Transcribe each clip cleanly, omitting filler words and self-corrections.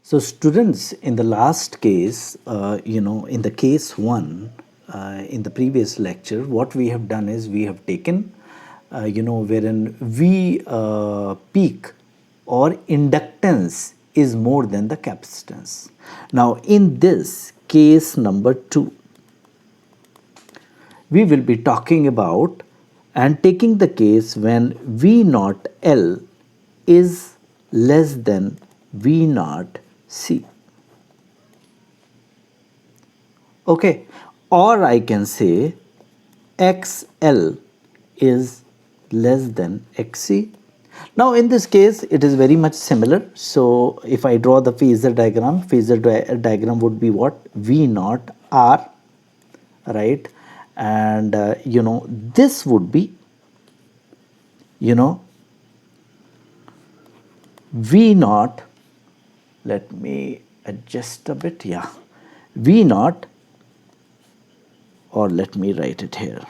So students, in the last case, in the case 1, in the previous lecture, what we have done is we have taken, wherein V peak or inductance is more than the capacitance. Now in this case number 2, we will be talking about and taking the case when V naught L is less than V naught C. Okay, or I can say XL is less than XC. Now in this case it is very much similar. So if I draw the phasor diagram would be what? V naught R, right? And this would be V naught, let me adjust a bit, yeah, V naught, or let me write it here,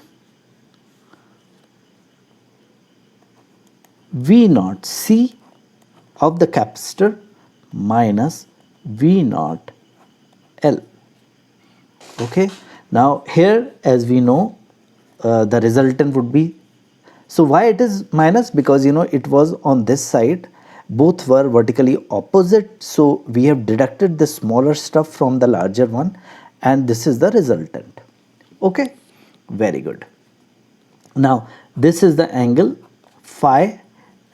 V naught C of the capacitor minus V naught L. Okay, now here as we know the resultant would be, so why it is minus? Because it was on this side, both were vertically opposite, so we have deducted the smaller stuff from the larger one and this is the resultant. Okay, very good. Now this is the angle phi,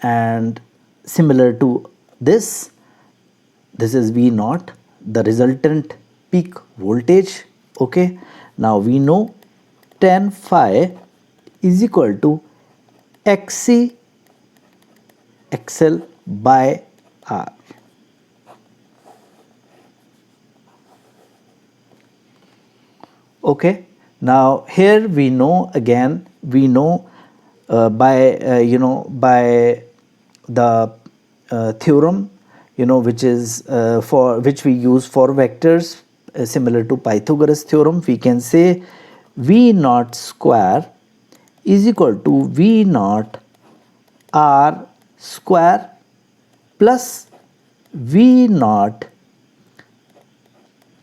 and similar to this is V naught, the resultant peak voltage. Okay, now we know tan phi is equal to XC XL by R. Okay, now here we know again, we know by the theorem, which is for which we use for vectors, similar to Pythagoras theorem, we can say V naught square is equal to V naught R square plus V naught,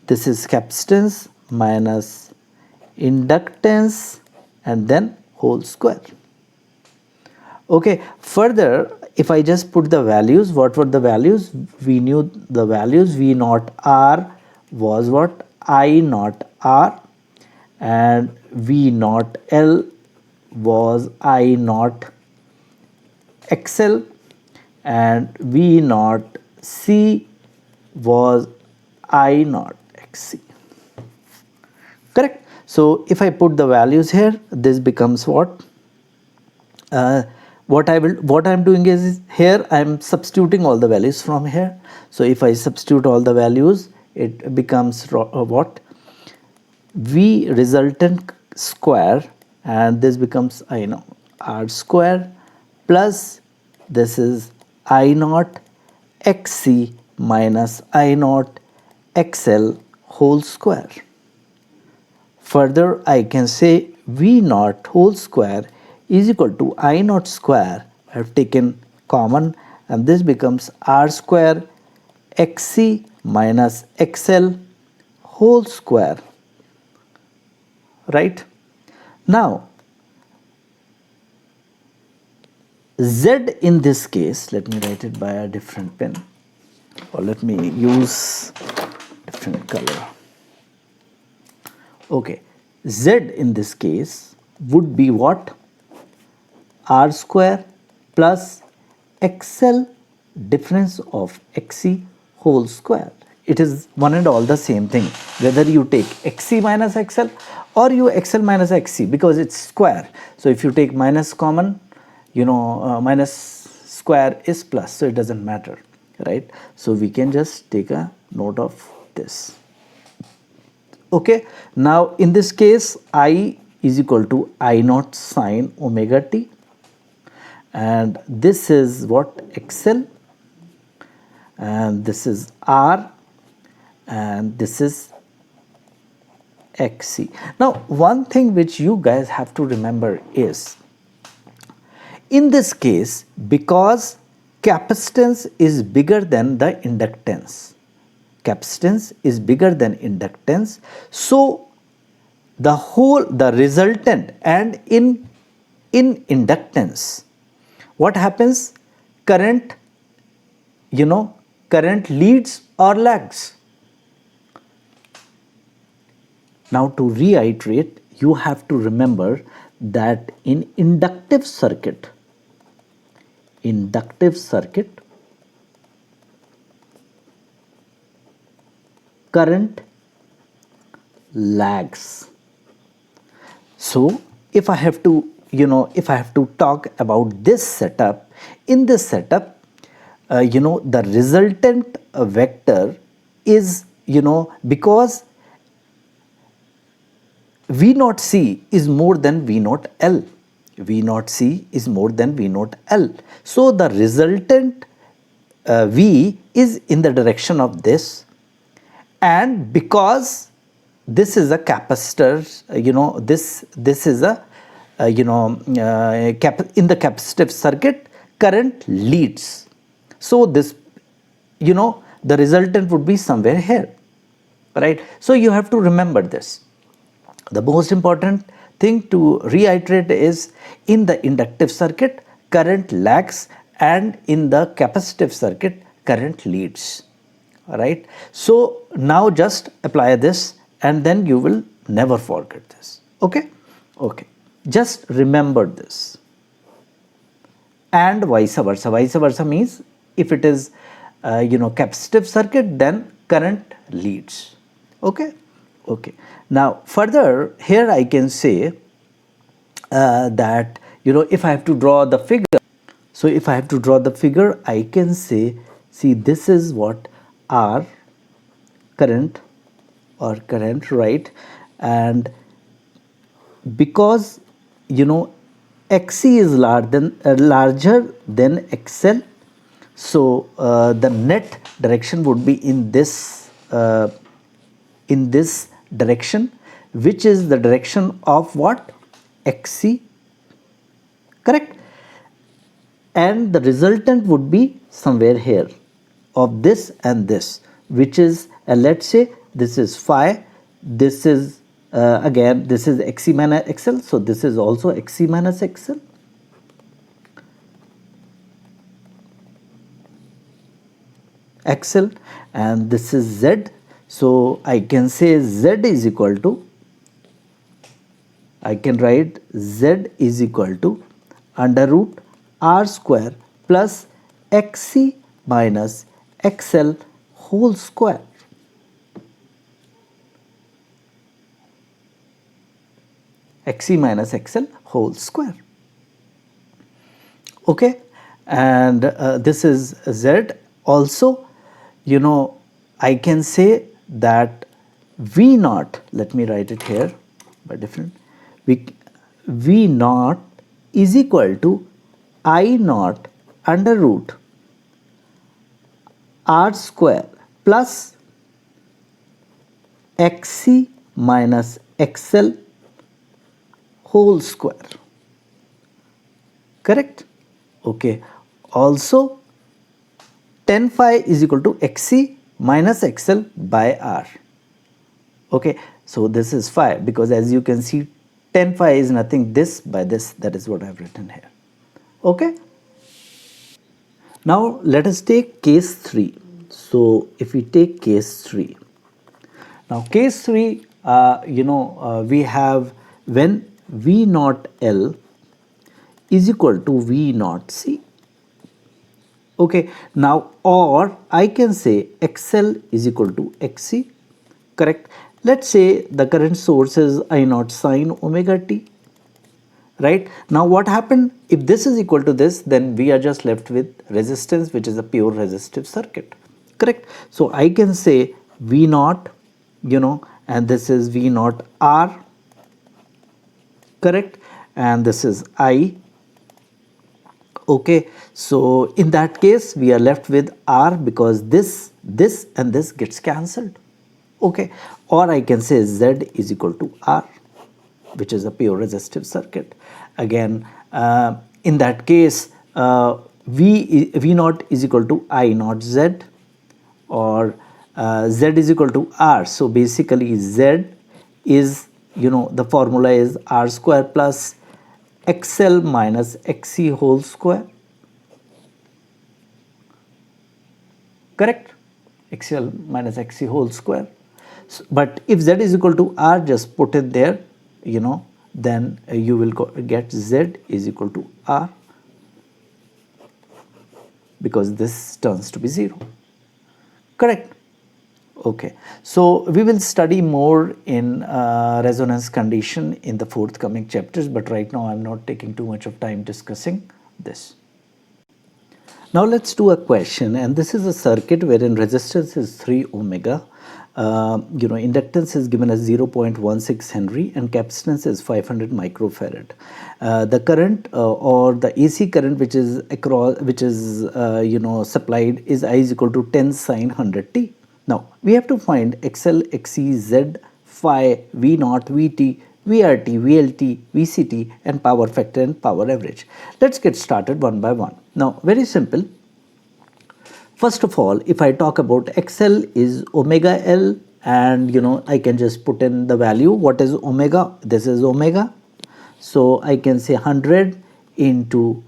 this is capacitance, minus inductance, and then whole square. Okay, further if I just put the values, what were the values? We knew the values. V naught R was what? I naught R, and V naught L was I naught XL, and V naught C was I naught XC. Correct? So if I put the values here, this becomes what? What I'm doing is here I'm substituting all the values from here. So if I substitute all the values, it becomes what? V resultant square, and this becomes I know R square plus this is I naught XC minus I naught XL whole square. Further I can say V naught whole square is equal to I naught square. I have taken common, and this becomes R square XC minus XL whole square. Right? Now Z in this case, let me write it by a different pen, or let me use different color. Okay, Z in this case would be what? R square plus XL difference of XC whole square. It is one and all the same thing, whether you take XC minus XL or you XL minus XC, because it's square. So if you take minus common, minus square is plus, so it doesn't matter, right? So we can just take a note of this. Okay, now in this case I is equal to I naught sine omega t, and this is what? XL, and this is R, and this is XC. Now one thing which you guys have to remember is, in this case, because capacitance is bigger than the inductance, capacitance is bigger than inductance. So the resultant, and in inductance, what happens? Current, current leads or lags. Now to reiterate, you have to remember that in inductive circuit, current lags. So if I have to, talk about this setup, in this setup, the resultant vector is, because V naught C is more than V naught L. V naught C is more than V naught L. So the resultant V is in the direction of this, and because this is a capacitor, this is a, in the capacitive circuit, current leads. So this, the resultant would be somewhere here, right? So you have to remember this. The most important thing to reiterate is, in the inductive circuit, current lags, and in the capacitive circuit, current leads. Alright. So now just apply this, and then you will never forget this. Okay? Okay. Just remember this. And vice versa. Vice versa means if it is, capacitive circuit, then current leads. Okay? Okay. Now further, here I can say that, if I have to draw the figure, so if I have to draw the figure, I can say, see, this is what R current, right? And because, XC is larger than XL, so the net direction would be in this direction, which is the direction of what? XC, correct? And the resultant would be somewhere here of this and this, which is, let's say this is phi, this is again, this is XC minus XL, so this is also XC minus XL. XL, and this is Z. So I can say Z is equal to, I can write Z is equal to under root R square plus XC minus XL whole square. XC minus XL whole square. Okay, and this is Z. Also, I can say that V naught, let me write it here by different, V naught is equal to I naught under root R square plus XC minus XL whole square. Correct? Okay. Also, tan phi is equal to XC minus XL by R. Okay. So this is phi, because as you can see, tan phi is nothing this by this. That is what I have written here. Okay. Now let us take case 3. So if we take case 3, now case 3, we have when V naught L is equal to V naught C. Okay, now, or I can say XL is equal to XC, correct? Let's say the current source is I naught sine omega t, right? Now what happened? If this is equal to this, then we are just left with resistance, which is a pure resistive circuit, correct? So I can say V naught, and this is V naught R, correct? And this is I. Okay, so in that case we are left with R, because this and this gets cancelled. Okay, or I can say Z is equal to R, which is a pure resistive circuit. Again, in that case, V naught is equal to I naught Z, or Z is equal to R. So basically Z is, the formula is R square plus XL minus XC whole square. Correct? XL minus XC whole square. So, but if Z is equal to R, just put it there, then you will get Z is equal to R, because this turns to be 0. Correct? Okay. So we will study more in resonance condition in the forthcoming chapters, but right now I'm not taking too much of time discussing this. Now let's do a question, and this is a circuit wherein resistance is 3 ohmega. Inductance is given as 0.16 Henry and capacitance is 500 microfarad. The current or the AC current which is supplied is I is equal to 10 sine 100t. Now we have to find XL, XC, Z, phi, V0, VT, VRT, VLT, VCT and power factor and power average. Let's get started one by one. Now very simple. First of all, if I talk about XL is omega L, and I can just put in the value. What is omega? This is omega. So I can say 100 into,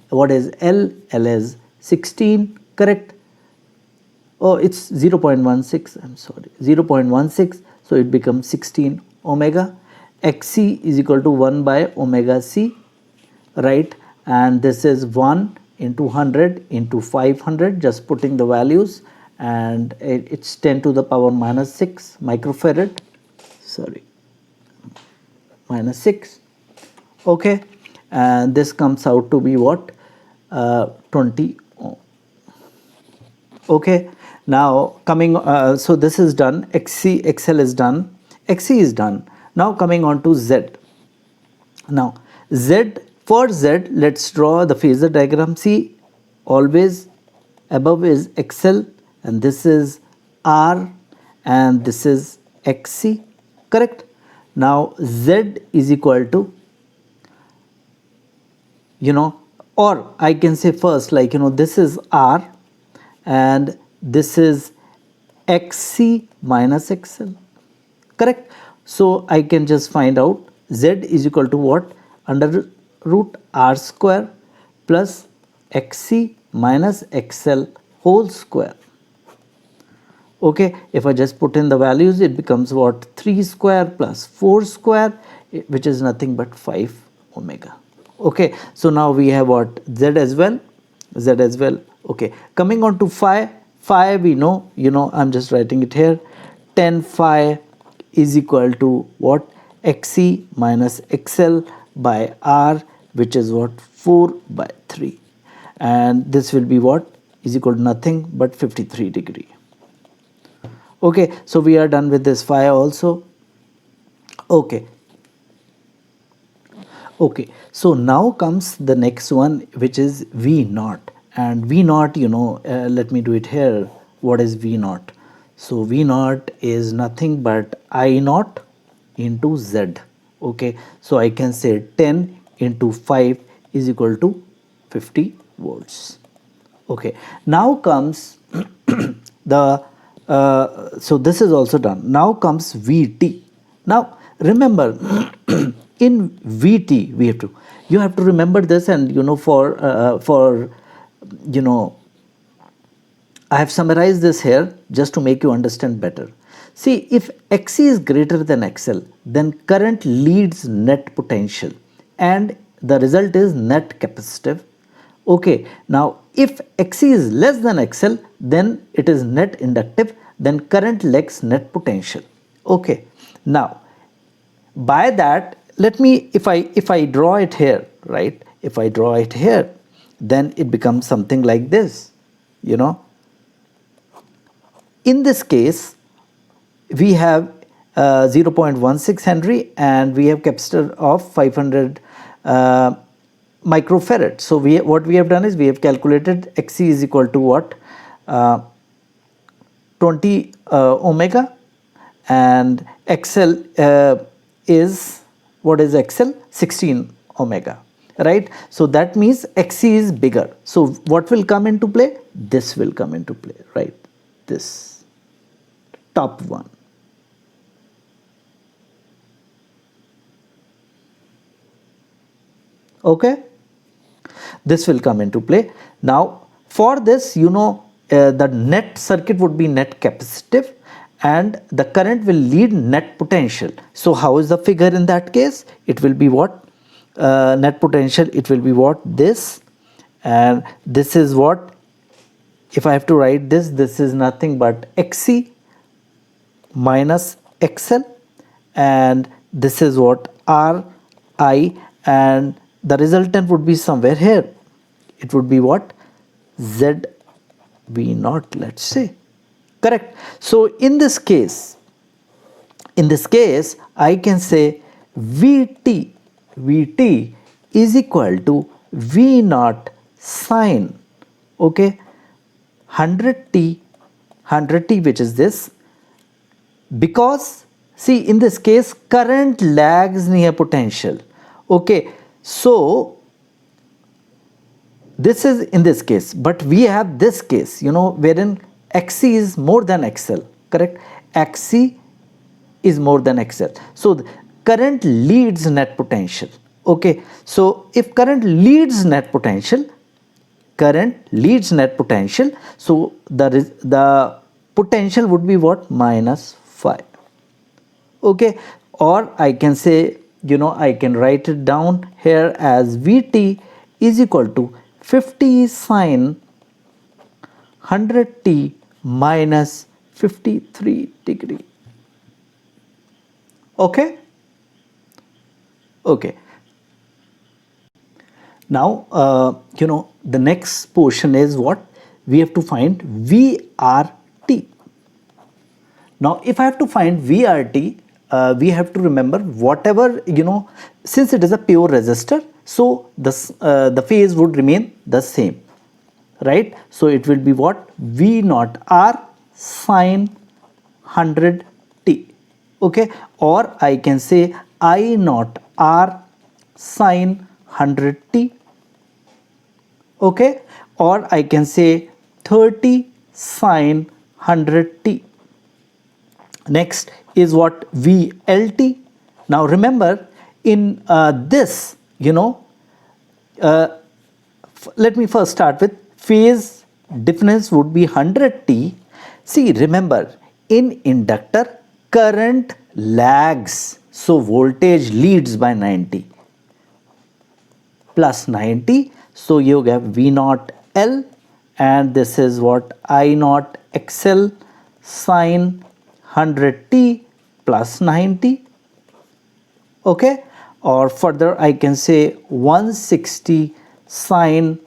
what is L? L is 16, correct? Oh, it's 0.16, I'm sorry, 0.16. So it becomes 16 omega. XC is equal to 1 by omega C, right? And this is 1 into 100 into 500, just putting the values, and it's 10 to the power minus 6 microfarad, sorry, minus 6. Okay, and this comes out to be what? 20 ohm. Okay, now coming, so this is done. XC, XL is done, XC is done. Now coming on to Z. Now Z, for Z, let's draw the phasor diagram. See, always above is XL and this is R and this is XC, correct? Now Z is equal to, or I can say first, like, this is R and this is XC minus XL, correct? So I can just find out Z is equal to what? Under root R square plus XC minus XL whole square. Okay, if I just put in the values, it becomes what? 3 square plus 4 square, which is nothing but 5 omega. Okay, so now we have what? Z as well, Z as well. Okay, coming on to phi. Phi we know, I'm just writing it here. 10 phi is equal to what? XC minus XL by R, which is what? 4 by 3, and this will be what? Is equal to nothing but 53 degree. Okay, so we are done with this phi also. Okay, so now comes the next one, which is V0, and V0, let me do it here. What is V0? So V0 is nothing but I0 into Z. Okay, so I can say 10 into 5 is equal to 50 volts. Okay, now comes the so this is also done. Now comes VT. Now remember in VT you have to remember this, and I have summarized this here just to make you understand better. See, if XC is greater than XL, then current leads net potential and the result is net capacitive. Okay, now if XC is less than XL, then it is net inductive, then current lags net potential. Okay, now by that, let me, if I draw it here, right? If I draw it here, then it becomes something like this, In this case, we have 0.16 Henry and we have capacitor of 500 microfarad. So what we have done is we have calculated XC is equal to what? 20 omega, and XL is, what is XL? 16 omega, right? So that means XC is bigger. So what will come into play? This will come into play, right? This. top one. Okay, this will come into play. Now for this, the net circuit would be net capacitive and the current will lead net potential. So how is the figure in that case? It will be what? Net potential, it will be what? This, and this is what? If I have to write this is nothing but XC minus XL, and this is what? RI, and the resultant would be somewhere here. It would be what? ZV0, let's say. Correct. So in this case I can say VT is equal to V0 sine, okay, 100t, which is this, because see in this case current lags near potential. Okay, so this is in this case, but we have this case, wherein XC is more than XL, correct? XC is more than XL. So the current leads net potential. Okay, so if current leads net potential, so the potential would be what? Minus phi. Okay, or I can say, I can write it down here as VT is equal to 50 sine 100t minus 53 degree. Okay, now the next portion is what? We have to find VRT. Now if I have to find VRT, we have to remember whatever, since it is a pure resistor, so the phase would remain the same, right? So it will be what? V0 R sine 100t. Okay, or I can say I0 R sine 100t. Okay, or I can say 30 sine 100t. Next is what? VLT. Now remember in this, let me first start with phase difference would be 100t. See, remember in inductor current lags, so voltage leads by 90 plus 90, so you have V0 L, and this is what? I0 XL sine 100t plus 90. Okay, or further I can say 160 sine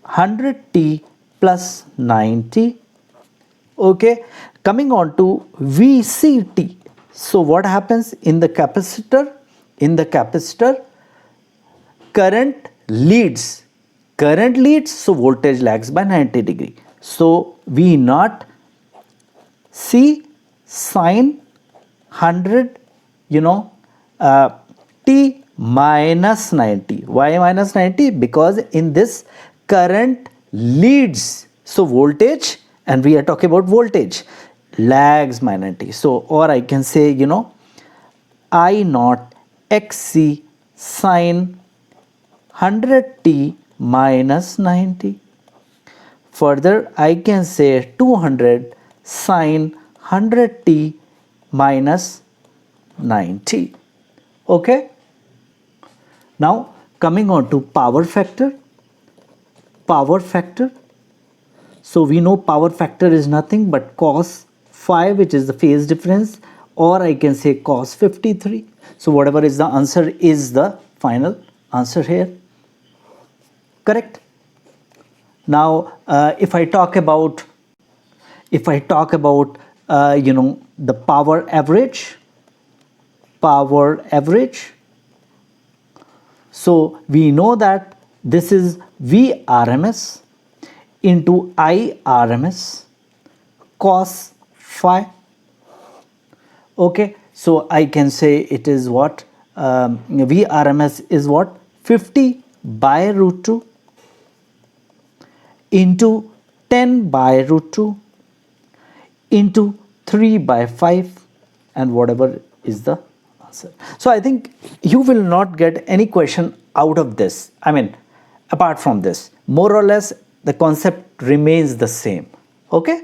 100t plus 90. Okay, coming on to VCT. So what happens in the capacitor? In the capacitor, current leads, so voltage lags by 90 degree. So V0 C sine 100, t minus 90. Why minus 90? Because in this current leads, so voltage, and we are talking about voltage, lags by 90. So, or I can say, I0 XC sine 100t minus 90. Further, I can say 200 sine 100t minus 90. Okay. Now coming on to power factor. So we know power factor is nothing but cos phi, which is the phase difference, or I can say cos 53. So whatever is the answer is the final answer here. Correct. Now if I talk about the power average, so we know that this is Vrms into Irms cos phi. Okay, so I can say it is what? Vrms is what? 50 by root 2 into 10 by root 2 into 3 by 5 and whatever is the answer. So I think you will not get any question out of this. I mean, apart from this, more or less the concept remains the same. Okay.